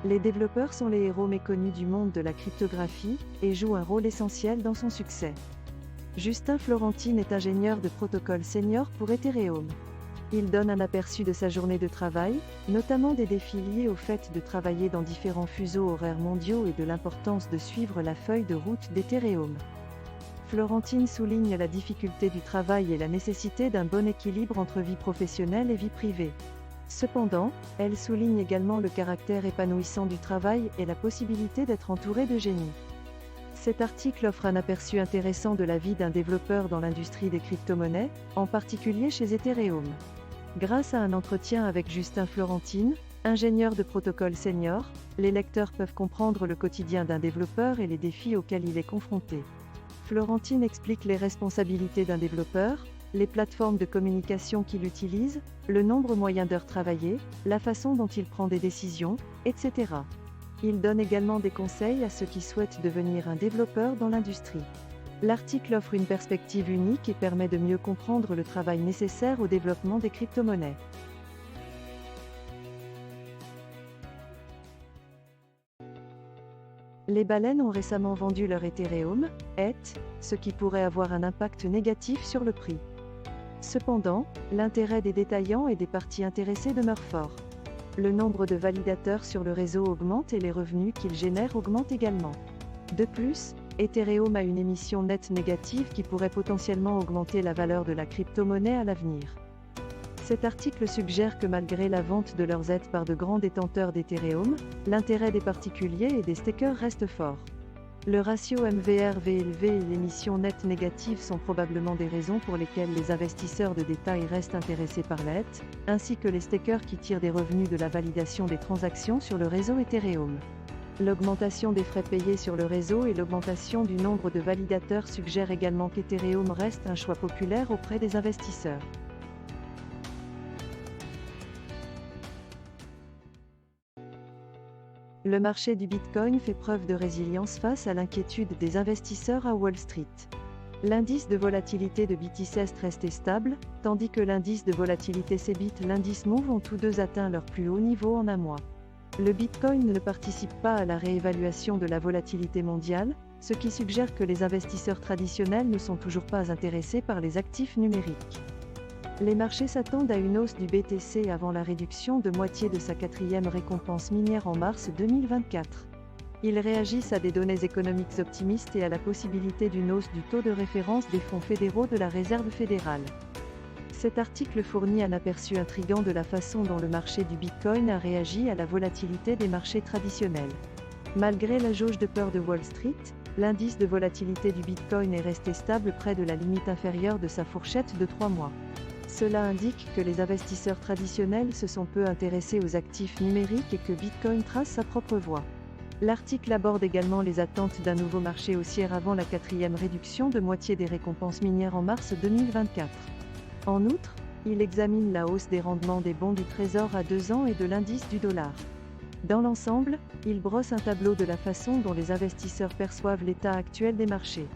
Les développeurs sont les héros méconnus du monde de la cryptographie, et jouent un rôle essentiel dans son succès. Justin Florentine est ingénieur de protocole senior pour Ethereum. Il donne un aperçu de sa journée de travail, notamment des défis liés au fait de travailler dans différents fuseaux horaires mondiaux et de l'importance de suivre la feuille de route d'Ethereum. Florentine souligne la difficulté du travail et la nécessité d'un bon équilibre entre vie professionnelle et vie privée. Cependant, elle souligne également le caractère épanouissant du travail et la possibilité d'être entouré de génies. Cet article offre un aperçu intéressant de la vie d'un développeur dans l'industrie des crypto-monnaies, en particulier chez Ethereum. Grâce à un entretien avec Justin Florentine, ingénieur de protocole senior, les lecteurs peuvent comprendre le quotidien d'un développeur et les défis auxquels il est confronté. Florentine explique les responsabilités d'un développeur, les plateformes de communication qu'il utilise, le nombre moyen d'heures travaillées, la façon dont il prend des décisions, etc. Il donne également des conseils à ceux qui souhaitent devenir un développeur dans l'industrie. L'article offre une perspective unique et permet de mieux comprendre le travail nécessaire au développement des crypto-monnaies. Les baleines ont récemment vendu leur Ethereum, ETH, ce qui pourrait avoir un impact négatif sur le prix. Cependant, l'intérêt des détaillants et des parties intéressées demeure fort. Le nombre de validateurs sur le réseau augmente et les revenus qu'ils génèrent augmentent également. De plus, Ethereum a une émission nette négative qui pourrait potentiellement augmenter la valeur de la crypto-monnaie à l'avenir. Cet article suggère que malgré la vente de leurs ETH par de grands détenteurs d'Ethereum, l'intérêt des particuliers et des stakers reste fort. Le ratio MVRV élevé et l'émission nette négative sont probablement des raisons pour lesquelles les investisseurs de détail restent intéressés par l'ETH, ainsi que les stakers qui tirent des revenus de la validation des transactions sur le réseau Ethereum. L'augmentation des frais payés sur le réseau et l'augmentation du nombre de validateurs suggèrent également qu'Ethereum reste un choix populaire auprès des investisseurs. Le marché du Bitcoin fait preuve de résilience face à l'inquiétude des investisseurs à Wall Street. L'indice de volatilité de BTC resté stable, tandis que l'indice de volatilité CBIT et l'indice MOVE ont tous deux atteint leur plus haut niveau en un mois. Le Bitcoin ne participe pas à la réévaluation de la volatilité mondiale, ce qui suggère que les investisseurs traditionnels ne sont toujours pas intéressés par les actifs numériques. Les marchés s'attendent à une hausse du BTC avant la réduction de moitié de sa quatrième récompense minière en mars 2024. Ils réagissent à des données économiques optimistes et à la possibilité d'une hausse du taux de référence des fonds fédéraux de la Réserve fédérale. Cet article fournit un aperçu intrigant de la façon dont le marché du Bitcoin a réagi à la volatilité des marchés traditionnels. Malgré la jauge de peur de Wall Street, l'indice de volatilité du Bitcoin est resté stable près de la limite inférieure de sa fourchette de 3 mois. Cela indique que les investisseurs traditionnels se sont peu intéressés aux actifs numériques et que Bitcoin trace sa propre voie. L'article aborde également les attentes d'un nouveau marché haussier avant la quatrième réduction de moitié des récompenses minières en mars 2024. En outre, il examine la hausse des rendements des bons du Trésor à 2 ans et de l'indice du dollar. Dans l'ensemble, il brosse un tableau de la façon dont les investisseurs perçoivent l'état actuel des marchés.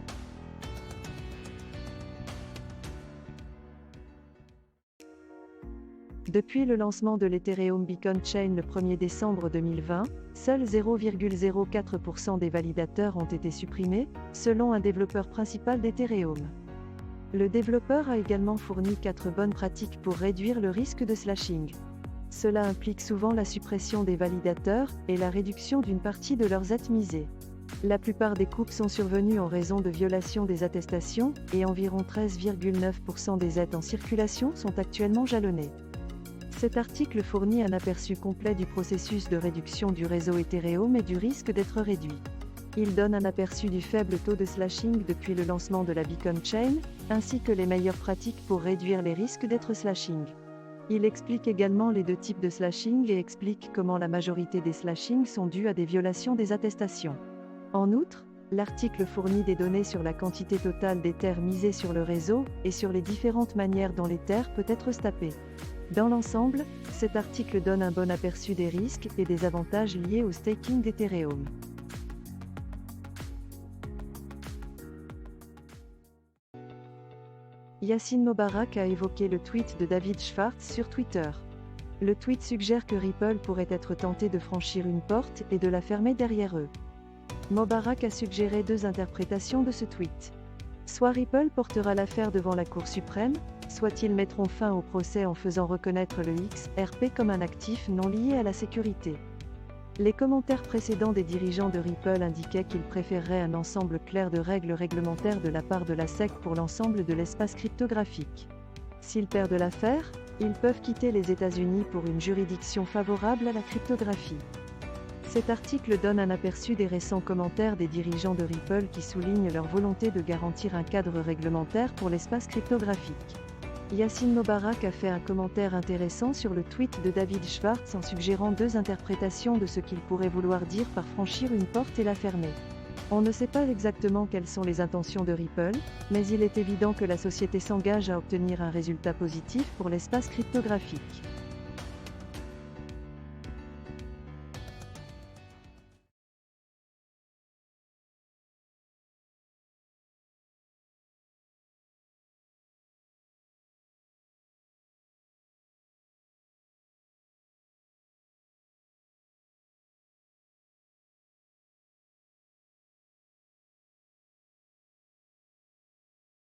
Depuis le lancement de l'Ethereum Beacon Chain le 1er décembre 2020, seuls 0,04% des validateurs ont été supprimés, selon un développeur principal d'Ethereum. Le développeur a également fourni 4 bonnes pratiques pour réduire le risque de slashing. Cela implique souvent la suppression des validateurs et la réduction d'une partie de leurs ETH misées. La plupart des coupes sont survenues en raison de violations des attestations, et environ 13,9% des ETH en circulation sont actuellement jalonnés. Cet article fournit un aperçu complet du processus de réduction du réseau Ethereum et du risque d'être réduit. Il donne un aperçu du faible taux de slashing depuis le lancement de la Beacon Chain, ainsi que les meilleures pratiques pour réduire les risques d'être slashing. Il explique également les 2 types de slashing et explique comment la majorité des slashings sont dus à des violations des attestations. En outre, l'article fournit des données sur la quantité totale d'Ether misée sur le réseau, et sur les différentes manières dont l'Ether peut être stappé. Dans l'ensemble, cet article donne un bon aperçu des risques et des avantages liés au staking d'Ethereum. Yassine Mobarak a évoqué le tweet de David Schwartz sur Twitter. Le tweet suggère que Ripple pourrait être tenté de franchir une porte et de la fermer derrière eux. Mobarak a suggéré deux interprétations de ce tweet. Soit Ripple portera l'affaire devant la Cour suprême, soit ils mettront fin au procès en faisant reconnaître le XRP comme un actif non lié à la sécurité. Les commentaires précédents des dirigeants de Ripple indiquaient qu'ils préféreraient un ensemble clair de règles réglementaires de la part de la SEC pour l'ensemble de l'espace cryptographique. S'ils perdent l'affaire, ils peuvent quitter les États-Unis pour une juridiction favorable à la cryptographie. Cet article donne un aperçu des récents commentaires des dirigeants de Ripple qui soulignent leur volonté de garantir un cadre réglementaire pour l'espace cryptographique. Yacine Mobarak a fait un commentaire intéressant sur le tweet de David Schwartz en suggérant deux interprétations de ce qu'il pourrait vouloir dire par franchir une porte et la fermer. On ne sait pas exactement quelles sont les intentions de Ripple, mais il est évident que la société s'engage à obtenir un résultat positif pour l'espace cryptographique.